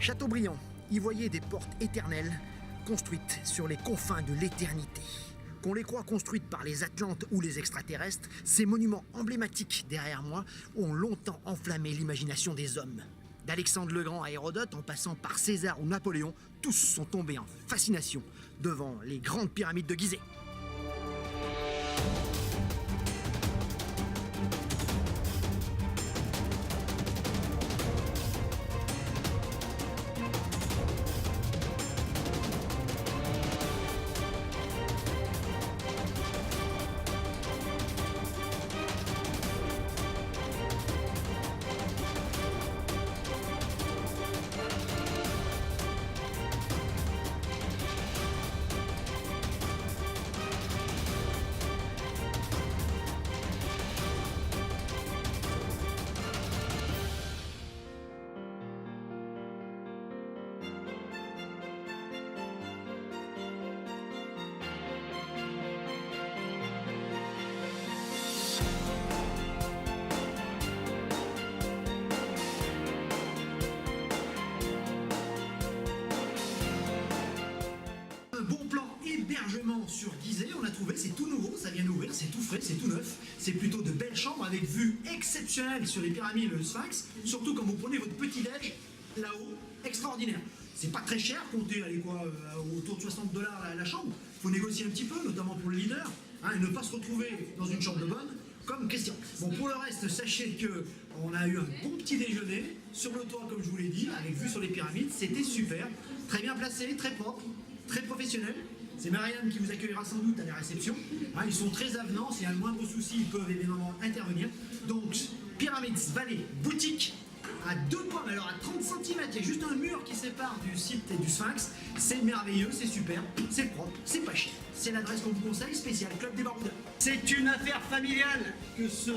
Chateaubriand y voyait des portes éternelles construites sur les confins de l'éternité. Qu'on les croit construites par les Atlantes ou les extraterrestres, ces monuments emblématiques derrière moi ont longtemps enflammé l'imagination des hommes. D'Alexandre le Grand à Hérodote, en passant par César ou Napoléon, tous sont tombés en fascination devant les grandes pyramides de Gizeh. Hébergement sur Gizeh, on a trouvé, c'est tout nouveau, ça vient d'ouvrir, c'est tout frais, c'est tout neuf. C'est plutôt de belles chambres avec vue exceptionnelle sur les pyramides et le Sphinx, surtout quand vous prenez votre petit déj là-haut, extraordinaire. C'est pas très cher, comptez, allez quoi, autour de 60 $ la chambre. Faut négocier un petit peu, notamment pour le leader, hein, et ne pas se retrouver dans une chambre de bonne, comme Christian. Bon, pour le reste, sachez que on a eu un bon petit déjeuner sur le toit, comme je vous l'ai dit, avec vue sur les pyramides, c'était super, très bien placé, très propre, très professionnel. C'est Marianne qui vous accueillera sans doute à la réception. Hein, ils sont très avenants, s'il y a le moindre souci, ils peuvent évidemment intervenir. Donc, Pyramids Valley Boutique, à 2 doigts, mais alors à 30 cm, il y a juste un mur qui sépare du site et du Sphinx. C'est merveilleux, c'est super, c'est propre, c'est pas cher. C'est l'adresse qu'on vous conseille, spécial Club des Baroudeurs. C'est une affaire familiale que ce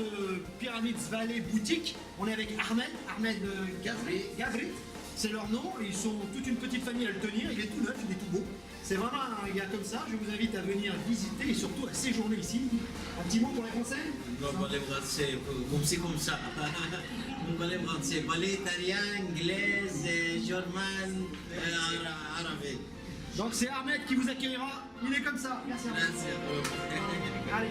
Pyramids Valley Boutique. On est avec Ahmed Gavri. C'est leur nom, ils sont toute une petite famille à le tenir, il est tout neuf, il est tout beau. C'est vraiment un gars comme ça, je vous invite à venir visiter et surtout à séjourner ici. Un petit mot pour les Français? Non, pas les Français, comme ça. Pas les Français, pas les Italiens, Anglais, Germain, Arabe. Donc c'est Ahmed qui vous accueillera, il est comme ça. Merci Ahmed. Merci. Allez.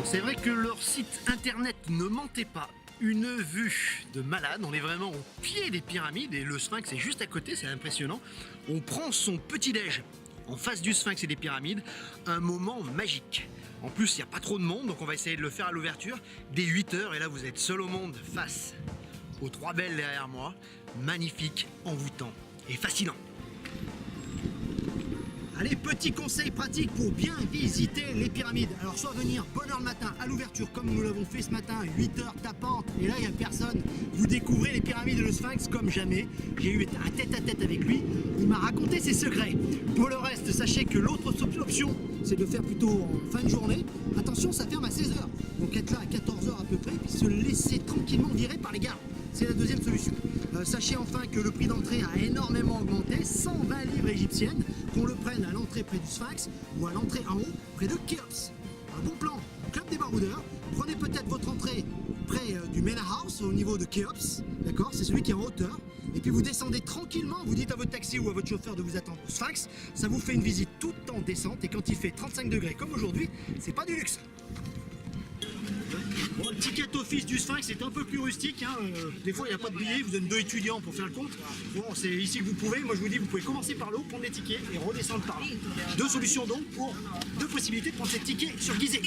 C'est vrai que leur site internet ne mentait pas. Une vue de malade, on est vraiment au pied des pyramides et le Sphinx est juste à côté, c'est impressionnant. On prend son petit-déj en face du Sphinx et des pyramides, un moment magique. En plus, il n'y a pas trop de monde, donc on va essayer de le faire à l'ouverture dès 8 h. Et là, vous êtes seul au monde face aux 3 belles derrière moi. Magnifique, envoûtant et fascinant. Allez, petit conseil pratique pour bien visiter les pyramides. Alors soit venir bonne heure le matin à l'ouverture comme nous l'avons fait ce matin, 8 h tapante, et là il n'y a personne. Vous découvrez les pyramides et le Sphinx comme jamais. J'ai eu un tête-à-tête avec lui, il m'a raconté ses secrets. Pour le reste, sachez que l'autre option, c'est de faire plutôt en fin de journée. Attention, ça ferme à 16 h. Donc être là à 14 h à peu près, puis se laisser tranquillement virer par les gardes. C'est la deuxième solution. Sachez enfin que le prix d'entrée a énormément augmenté, 120 livres égyptiennes, qu'on le prenne à l'entrée près du Sphinx ou à l'entrée en haut près de Khéops. Un bon plan, Club des Baroudeurs. Prenez peut-être votre entrée près du Mena House au niveau de Khéops, d'accord? C'est celui qui est en hauteur. Et puis vous descendez tranquillement, vous dites à votre taxi ou à votre chauffeur de vous attendre au Sphinx. Ça vous fait une visite tout en descente et quand il fait 35 degrés comme aujourd'hui, c'est pas du luxe. Bon, le ticket office du Sphinx est un peu plus rustique, hein. Des fois il n'y a pas de billets, vous êtes 2 étudiants pour faire le compte. Bon, c'est ici que vous pouvez, moi je vous dis, vous pouvez commencer par le haut, prendre les tickets et redescendre par là. 2 solutions donc pour 2 possibilités de prendre ces tickets sur Gizeh.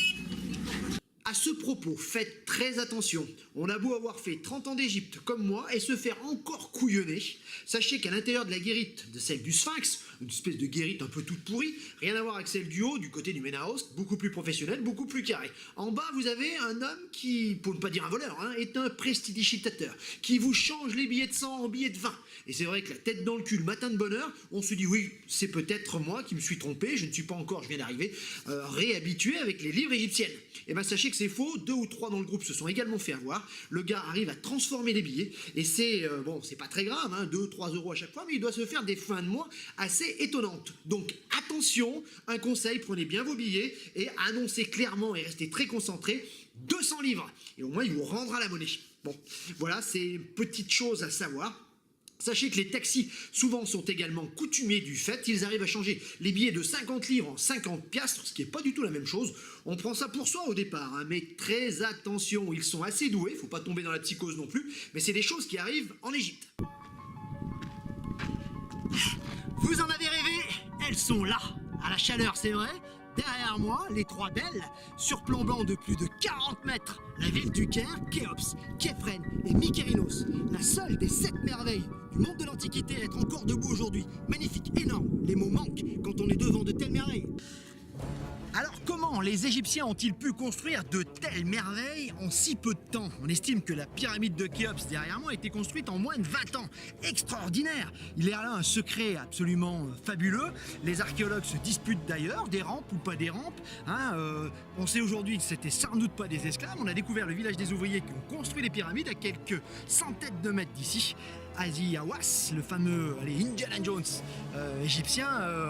À ce propos, faites très attention. On a beau avoir fait 30 ans d'Égypte comme moi et se faire encore couillonner, sachez qu'à l'intérieur de la guérite de celle du Sphinx, une espèce de guérite un peu toute pourrie, rien à voir avec celle du haut, du côté du Mena House, beaucoup plus professionnel, beaucoup plus carré. En bas, vous avez un homme qui, pour ne pas dire un voleur, hein, est un prestidigitateur, qui vous change les billets de 100 en billets de 20. Et c'est vrai que la tête dans le cul, le matin de bonne heure, on se dit oui, c'est peut-être moi qui me suis trompé, je ne suis pas encore, je viens d'arriver, réhabitué avec les livres égyptiennes. Et bien sachez que c'est faux, 2 ou 3 dans le groupe se sont également fait avoir. Le gars arrive à transformer les billets et c'est bon, c'est pas très grave, hein, 2-3 euros à chaque fois, mais il doit se faire des fins de mois assez étonnantes. Donc attention, un conseil, prenez bien vos billets et annoncez clairement et restez très concentrés, 200 livres. Et au moins, il vous rendra la monnaie. Bon, voilà, c'est une petite chose à savoir. Sachez que les taxis, souvent, sont également coutumiers du fait. Ils arrivent à changer les billets de 50 livres en 50 piastres, ce qui n'est pas du tout la même chose. On prend ça pour soi au départ, hein, mais très attention, ils sont assez doués, il ne faut pas tomber dans la psychose non plus, mais c'est des choses qui arrivent en Égypte. Vous en avez rêvé? Elles sont là, à la chaleur, c'est vrai. Derrière moi, les 3 belles, surplombant de plus de 40 mètres la ville du Caire, Khéops, Képhren et Mykérinos, la seule des 7 merveilles du monde de l'Antiquité à être encore debout aujourd'hui. Magnifique, énorme, les mots manquent quand on est devant de telles merveilles. Alors comment les Égyptiens ont-ils pu construire de telles merveilles en si peu de temps? On estime que la pyramide de Khéops derrière moi a été construite en moins de 20 ans. Extraordinaire! Il y a là un secret absolument fabuleux. Les archéologues se disputent d'ailleurs, des rampes ou pas des rampes. Hein, on sait aujourd'hui que c'était sans doute pas des esclaves. On a découvert le village des ouvriers qui ont construit les pyramides à quelques centaines de mètres d'ici. Azi Hawass, le fameux Indiana Jones égyptien,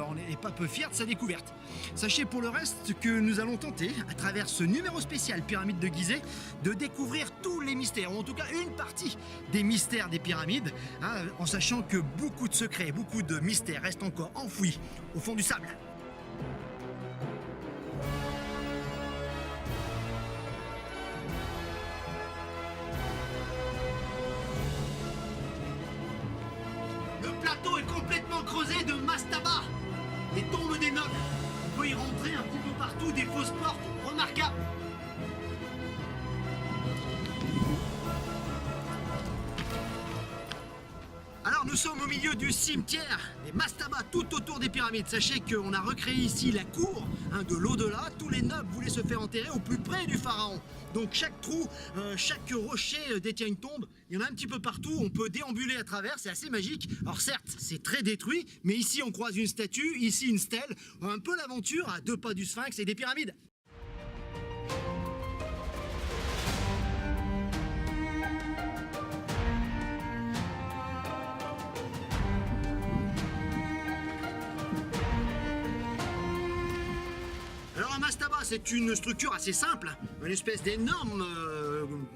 on n'est pas peu fier de sa découverte. Sachez pour le reste que nous allons tenter, à travers ce numéro spécial Pyramide de Gizeh, de découvrir tous les mystères, ou en tout cas une partie des mystères des pyramides, hein, en sachant que beaucoup de secrets, beaucoup de mystères restent encore enfouis au fond du sable. Le plateau est complètement creusé de mastaba, les tombes des nobles. On peut y rentrer un petit peu partout, des fausses portes remarquables. Alors nous sommes au milieu du cimetière, des mastabas tout autour des pyramides. Sachez qu'on a recréé ici la cour de l'au-delà. Tous les nobles voulaient se faire enterrer au plus près du pharaon. Donc chaque trou, chaque rocher détient une tombe. Il y en a un petit peu partout, on peut déambuler à travers, c'est assez magique. Alors certes, c'est très détruit, mais ici on croise une statue, ici une stèle. Un peu l'aventure à 2 pas du Sphinx et des pyramides. Alors un mastaba, c'est une structure assez simple, une espèce d'énorme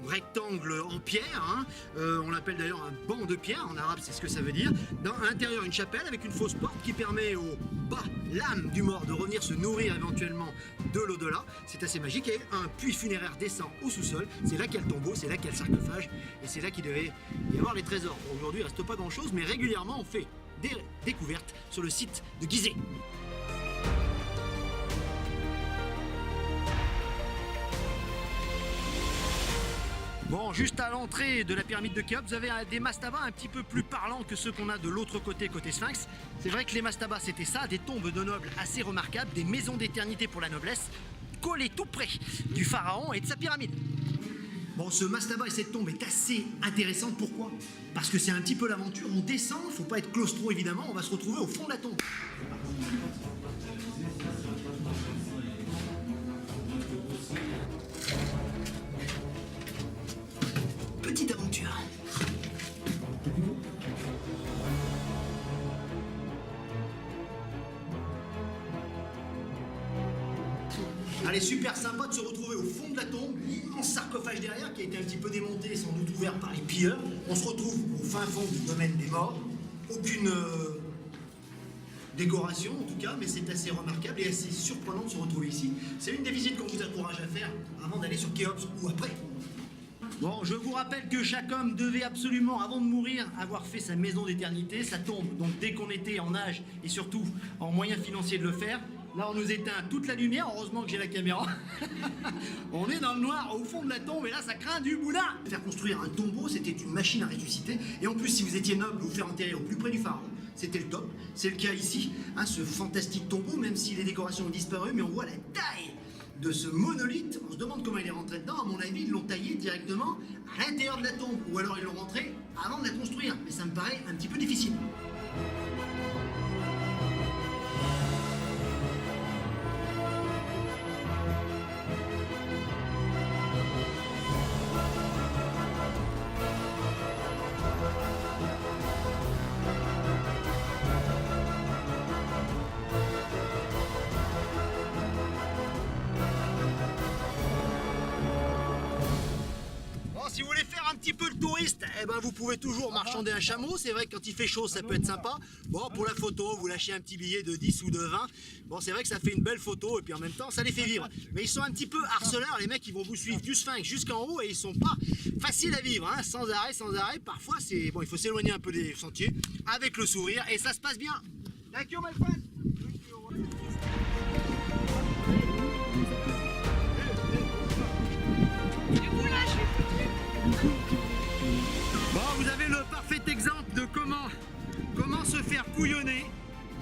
rectangle en pierre, hein. On l'appelle d'ailleurs un banc de pierre, en arabe c'est ce que ça veut dire. À l'intérieur une chapelle avec une fausse porte qui permet au bas, l'âme du mort, de revenir se nourrir éventuellement de l'au-delà. C'est assez magique et un puits funéraire descend au sous-sol, c'est là qu'il y a le tombeau, c'est là qu'il y a le sarcophage et c'est là qu'il devait y avoir les trésors. Aujourd'hui il ne reste pas grand chose mais régulièrement on fait des découvertes sur le site de Gizeh. Bon, juste à l'entrée de la pyramide de Khéops, vous avez des mastabas un petit peu plus parlants que ceux qu'on a de l'autre côté, côté Sphinx. C'est vrai que les mastabas, c'était ça, des tombes de nobles assez remarquables, des maisons d'éternité pour la noblesse, collées tout près du pharaon et de sa pyramide. Bon, ce mastaba et cette tombe est assez intéressante. Pourquoi? Parce que c'est un petit peu l'aventure. On descend, il ne faut pas être claustro évidemment, on va se retrouver au fond de la tombe. Petite aventure. Allez, super sympa de se retrouver au fond de la tombe, l'immense sarcophage derrière qui a été un petit peu démonté et sans doute ouvert par les pilleurs. On se retrouve au fin fond du domaine des morts. Aucune décoration en tout cas, mais c'est assez remarquable et assez surprenant de se retrouver ici. C'est une des visites qu'on vous encourage à faire avant d'aller sur Khéops ou après. Bon, je vous rappelle que chaque homme devait absolument, avant de mourir, avoir fait sa maison d'éternité, sa tombe. Donc dès qu'on était en âge et surtout en moyens financiers de le faire, là on nous éteint toute la lumière, heureusement que j'ai la caméra. On est dans le noir au fond de la tombe et là ça craint du boudin. Faire construire un tombeau, c'était une machine à ressusciter. Et en plus, si vous étiez noble, vous faire enterrer au plus près du pharaon, c'était le top. C'est le cas ici, hein, ce fantastique tombeau, même si les décorations ont disparu, mais on voit la taille de ce monolithe. On se demande comment il est rentré dedans. À mon avis, ils l'ont taillé directement à l'intérieur de la tombe, ou alors ils l'ont rentré avant de la construire. Mais ça me paraît un petit peu difficile. petit peu le touriste, eh ben vous pouvez toujours marchander un chameau. C'est vrai que quand il fait chaud, ça peut être sympa. Bon, pour la photo, vous lâchez un petit billet de 10 ou de 20. Bon, c'est vrai que ça fait une belle photo et puis en même temps, ça les fait vivre. Mais ils sont un petit peu harceleurs, les mecs, ils vont vous suivre du Sphinx jusqu'en haut et ils sont pas faciles à vivre, hein, sans arrêt, sans arrêt. Parfois, c'est bon, il faut s'éloigner un peu des sentiers avec le sourire et ça se passe bien. Thank you, my friend. Bon, vous avez le parfait exemple de comment se faire couillonner.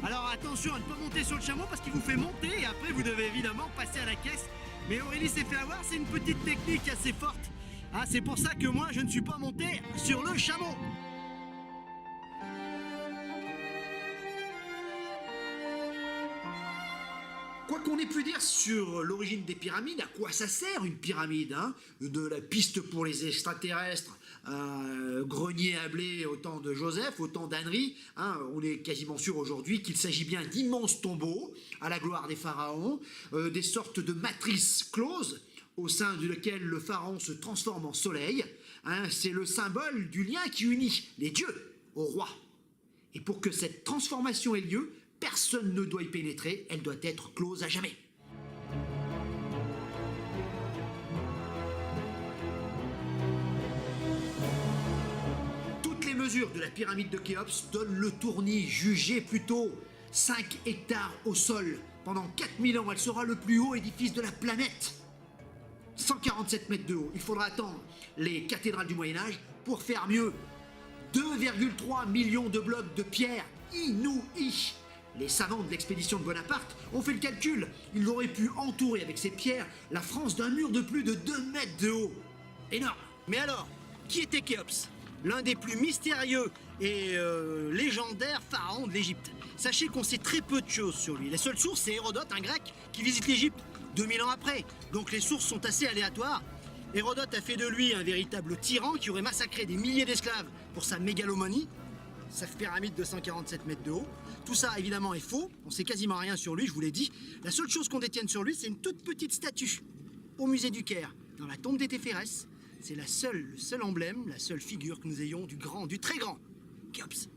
Alors attention à ne pas monter sur le chameau parce qu'il vous fait monter et après vous devez évidemment passer à la caisse. Mais Aurélie s'est fait avoir, c'est une petite technique assez forte. Ah, c'est pour ça que moi je ne suis pas monté sur le chameau. Quoi qu'on ait pu dire sur l'origine des pyramides, à quoi ça sert une pyramide, hein? De la piste pour les extraterrestres, grenier à blé au temps de Joseph, au temps d'Henri, hein, on est quasiment sûr aujourd'hui qu'il s'agit bien d'immenses tombeaux à la gloire des pharaons, des sortes de matrices closes au sein de laquelle le pharaon se transforme en soleil, hein, c'est le symbole du lien qui unit les dieux au roi. Et pour que cette transformation ait lieu, personne ne doit y pénétrer, elle doit être close à jamais. Toutes les mesures de la pyramide de Khéops donnent le tournis, jugé plutôt 5 hectares au sol. Pendant 4000 ans, elle sera le plus haut édifice de la planète. 147 mètres de haut. Il faudra attendre les cathédrales du Moyen-Âge pour faire mieux. 2,3 millions de blocs de pierre inouïs. Les savants de l'expédition de Bonaparte ont fait le calcul. Ils auraient pu entourer avec ces pierres la France d'un mur de plus de 2 mètres de haut. Énorme. Mais alors, qui était Khéops? L'un des plus mystérieux et légendaires pharaons de l'Égypte. Sachez qu'on sait très peu de choses sur lui. La seule source, c'est Hérodote, un grec qui visite l'Égypte 2000 ans après. Donc les sources sont assez aléatoires. Hérodote a fait de lui un véritable tyran qui aurait massacré des milliers d'esclaves pour sa mégalomanie. Sa pyramide de 147 mètres de haut. Tout ça, évidemment, est faux. On sait quasiment rien sur lui, je vous l'ai dit. La seule chose qu'on détienne sur lui, c'est une toute petite statue au musée du Caire, dans la tombe des Téphérès. C'est le seul emblème, la seule figure que nous ayons du très grand Khéops.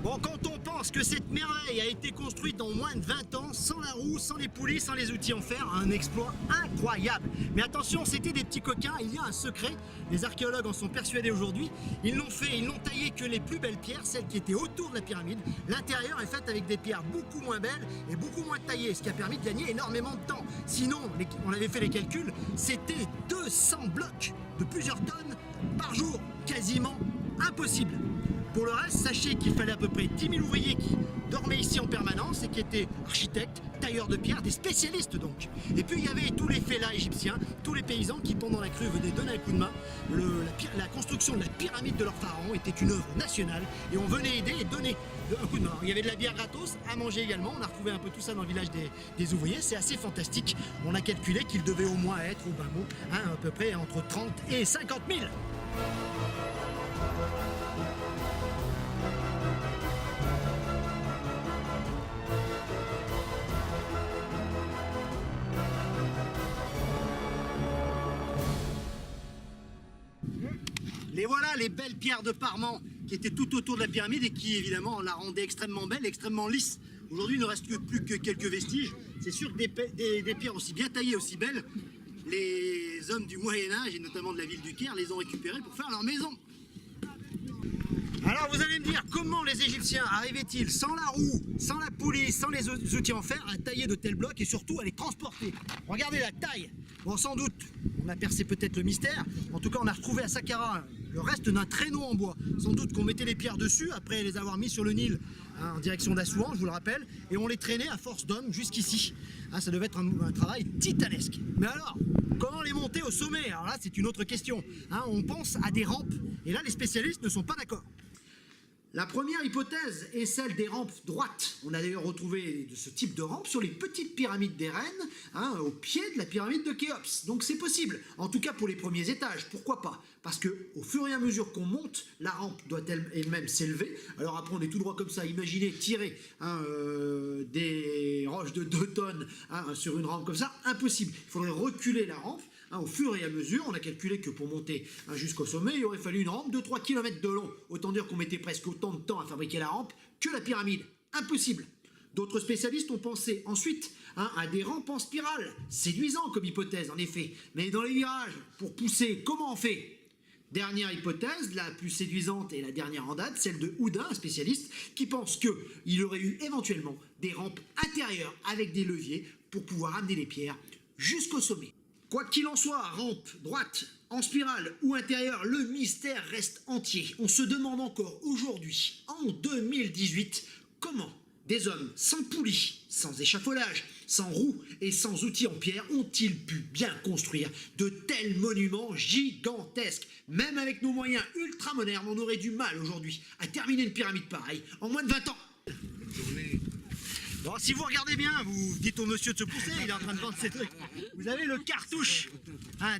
Bon, quand on pense que cette merveille a été construite en moins de 20 ans, sans la roue, sans les poulies, sans les outils en fer, un exploit incroyable. Mais attention, c'était des petits coquins, il y a un secret, les archéologues en sont persuadés aujourd'hui. Ils n'ont taillé que les plus belles pierres, celles qui étaient autour de la pyramide. L'intérieur est fait avec des pierres beaucoup moins belles et beaucoup moins taillées, ce qui a permis de gagner énormément de temps. Sinon, on avait fait les calculs, c'était 200 blocs de plusieurs tonnes par jour, quasiment impossible. Pour le reste, sachez qu'il fallait à peu près 10 000 ouvriers qui dormaient ici en permanence et qui étaient architectes, tailleurs de pierre, des spécialistes donc. Et puis il y avait tous les fellahs égyptiens, tous les paysans qui pendant la crue venaient donner un coup de main. La construction de la pyramide de leur pharaon était une œuvre nationale et on venait aider et donner un coup de main. Il y avait de la bière gratos, à manger également, on a retrouvé un peu tout ça dans le village des ouvriers, c'est assez fantastique. On a calculé qu'il devait au moins être, au bas mot, hein, à peu près entre 30 et 50 000. Et voilà les belles pierres de Parement qui étaient tout autour de la pyramide et qui évidemment la rendaient extrêmement belle, extrêmement lisse. Aujourd'hui il ne reste plus que quelques vestiges. C'est sûr que des pierres aussi bien taillées, aussi belles, les hommes du Moyen-Âge et notamment de la ville du Caire les ont récupérées pour faire leur maison. Alors vous allez me dire, comment les Égyptiens arrivaient-ils sans la roue, sans la poulie, sans les outils en fer à tailler de tels blocs et surtout à les transporter? Regardez la taille. Bon, sans doute, on a percé peut-être le mystère. En tout cas, on a retrouvé à Saqqara le reste d'un traîneau en bois. Sans doute qu'on mettait les pierres dessus après les avoir mis sur le Nil, hein, en direction d'Assouan, je vous le rappelle, et on les traînait à force d'hommes jusqu'ici. Hein, ça devait être un travail titanesque. Mais alors, comment les monter au sommet? Alors là, c'est une autre question. Hein, on pense à des rampes, et là, les spécialistes ne sont pas d'accord. La première hypothèse est celle des rampes droites. On a d'ailleurs retrouvé de ce type de rampes sur les petites pyramides des reines, au pied de la pyramide de Khéops. Donc c'est possible, en tout cas pour les premiers étages, pourquoi pas? Parce que au fur et à mesure qu'on monte, la rampe doit elle-même s'élever. Alors après on est tout droit comme ça, imaginez tirer des roches de 2 tonnes sur une rampe comme ça, impossible. Il faudrait reculer la rampe. Au fur et à mesure, on a calculé que pour monter jusqu'au sommet, il aurait fallu une rampe de 3 km de long. Autant dire qu'on mettait presque autant de temps à fabriquer la rampe que la pyramide. Impossible. D'autres spécialistes ont pensé ensuite à des rampes en spirale. Séduisant comme hypothèse, en effet. Mais dans les virages, pour pousser, comment on fait? Dernière hypothèse, la plus séduisante et la dernière en date, celle de Houdin, un spécialiste, qui pense qu'il aurait eu éventuellement des rampes intérieures avec des leviers pour pouvoir amener les pierres jusqu'au sommet. Quoi qu'il en soit, rampe, droite, en spirale ou intérieure, le mystère reste entier. On se demande encore aujourd'hui, en 2018, comment des hommes sans poulie, sans échafaudage, sans roues et sans outils en pierre ont-ils pu bien construire de tels monuments gigantesques? Même avec nos moyens ultra modernes, on aurait du mal aujourd'hui à terminer une pyramide pareille en moins de 20 ans. Bon, si vous regardez bien, vous dites au monsieur de se pousser, il est en train de vendre ses trucs. Vous avez le cartouche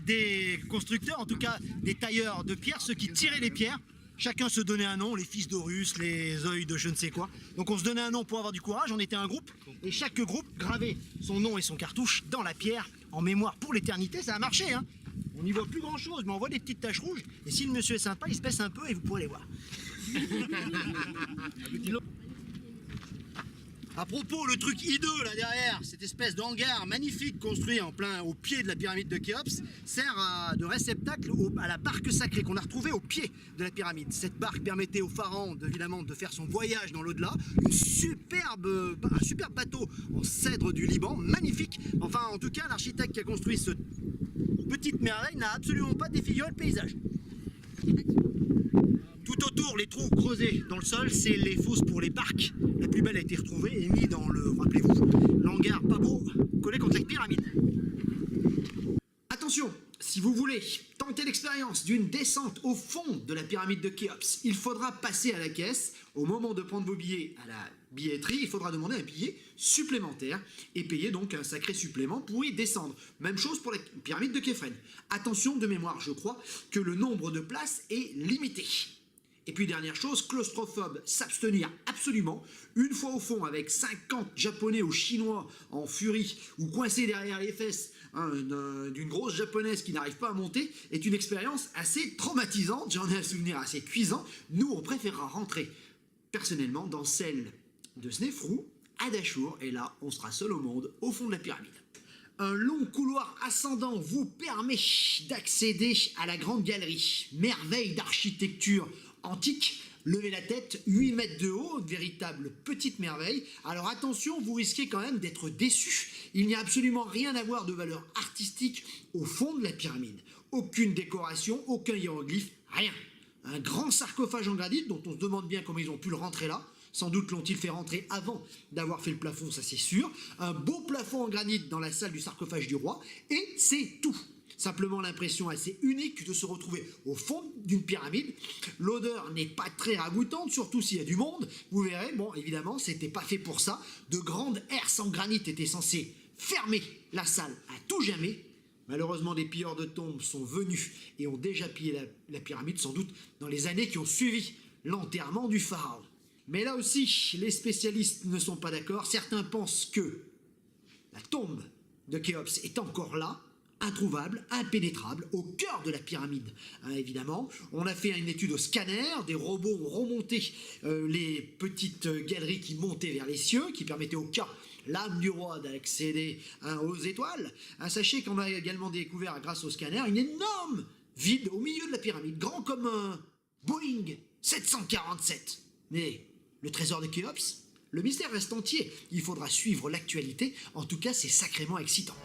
des constructeurs, en tout cas des tailleurs de pierre, ceux qui tiraient les pierres. Chacun se donnait un nom, les fils d'Horus, les œils de je ne sais quoi. Donc on se donnait un nom pour avoir du courage, on était un groupe, et chaque groupe gravait son nom et son cartouche dans la pierre, en mémoire pour l'éternité. Ça a marché, On n'y voit plus grand chose, mais on voit des petites taches rouges, et si le monsieur est sympa, il se baisse un peu et vous pourrez les voir. À propos, le truc hideux là derrière, cette espèce de hangar magnifique construit en plein au pied de la pyramide de Khéops, sert de réceptacle à la barque sacrée qu'on a retrouvée au pied de la pyramide. Cette barque permettait au pharaon évidemment de faire son voyage dans l'au-delà. Un superbe bateau en cèdre du Liban, magnifique. Enfin, en tout cas, l'architecte qui a construit cette petite merveille n'a absolument pas défiguré le paysage. Tout autour, les trous creusés dans le sol, c'est les fosses pour les barques. La plus belle a été retrouvée et mise dans le, rappelez-vous, l'hangar pas beau, collé contre la pyramide. Attention, si vous voulez tenter l'expérience d'une descente au fond de la pyramide de Khéops, il faudra passer à la caisse. Au moment de prendre vos billets à la billetterie, il faudra demander un billet supplémentaire et payer donc un sacré supplément pour y descendre. Même chose pour la pyramide de Képhren. Attention, de mémoire, je crois que le nombre de places est limité. Et puis dernière chose, claustrophobe, s'abstenir absolument. Une fois au fond avec 50 Japonais ou Chinois en furie ou coincés derrière les fesses d'une grosse Japonaise qui n'arrive pas à monter est une expérience assez traumatisante. J'en ai un souvenir assez cuisant. Nous, on préférera rentrer personnellement dans celle de Snéfrou à Dachour. Et là, on sera seul au monde au fond de la pyramide. Un long couloir ascendant vous permet d'accéder à la grande galerie. Merveille d'architecture antique, levez la tête, 8 mètres de haut, une véritable petite merveille. Alors attention, vous risquez quand même d'être déçus. Il n'y a absolument rien à voir de valeur artistique au fond de la pyramide. Aucune décoration, aucun hiéroglyphe, rien. Un grand sarcophage en granit dont on se demande bien comment ils ont pu le rentrer là. Sans doute l'ont-ils fait rentrer avant d'avoir fait le plafond, ça c'est sûr. Un beau plafond en granit dans la salle du sarcophage du roi. Et c'est tout. Simplement l'impression assez unique de se retrouver au fond d'une pyramide. L'odeur n'est pas très ragoûtante, surtout s'il y a du monde. Vous verrez, bon, évidemment, c'était pas fait pour ça. De grandes herses en granit étaient censées fermer la salle à tout jamais. Malheureusement, des pilleurs de tombes sont venus et ont déjà pillé la pyramide, sans doute dans les années qui ont suivi l'enterrement du pharaon. Mais là aussi, les spécialistes ne sont pas d'accord. Certains pensent que la tombe de Khéops est encore là, introuvable, impénétrable, au cœur de la pyramide, évidemment. On a fait une étude au scanner, des robots ont remonté les petites galeries qui montaient vers les cieux, qui permettaient au cas l'âme du roi d'accéder aux étoiles. Sachez qu'on a également découvert, grâce au scanner, une énorme vide au milieu de la pyramide, grand comme un Boeing 747. Mais le trésor de Khéops, le mystère reste entier. Il faudra suivre l'actualité. En tout cas, c'est sacrément excitant.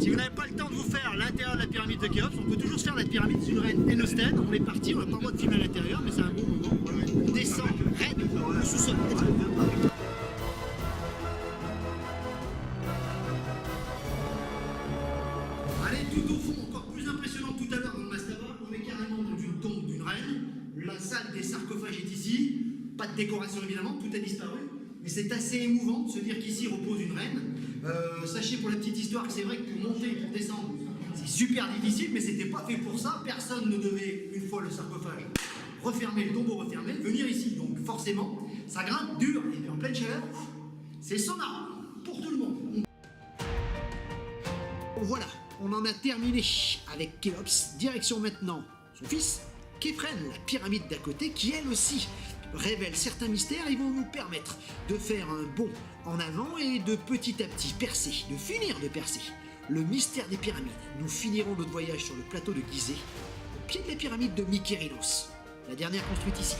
Si vous n'avez pas le temps de vous faire l'intérieur de la pyramide de Khéops, on peut toujours se faire la pyramide d'une reine Énostène. On est parti, on n'a pas le droit de filmer à l'intérieur, mais c'est un bon moment. On descend raide au sous-sol. salle des sarcophages est ici. Pas de décoration évidemment, tout a disparu. Mais c'est assez émouvant de se dire qu'ici repose une reine. Sachez pour la petite histoire que c'est vrai que pour monter et pour descendre, c'est super difficile, mais c'était pas fait pour ça. Personne ne devait, une fois le sarcophage refermé, le tombeau refermé, venir ici. Donc forcément, ça grimpe dur. Et puis en pleine chaleur, c'est sauna pour tout le monde. Voilà, on en a terminé avec Khéops. Direction maintenant son fils, Képhren, la pyramide d'à côté, qui elle aussi révèle certains mystères et vont nous permettre de faire un bond en avant et de petit à petit percer, de finir de percer le mystère des pyramides. Nous finirons notre voyage sur le plateau de Gizeh, au pied de la pyramide de Mykérinos, la dernière construite ici.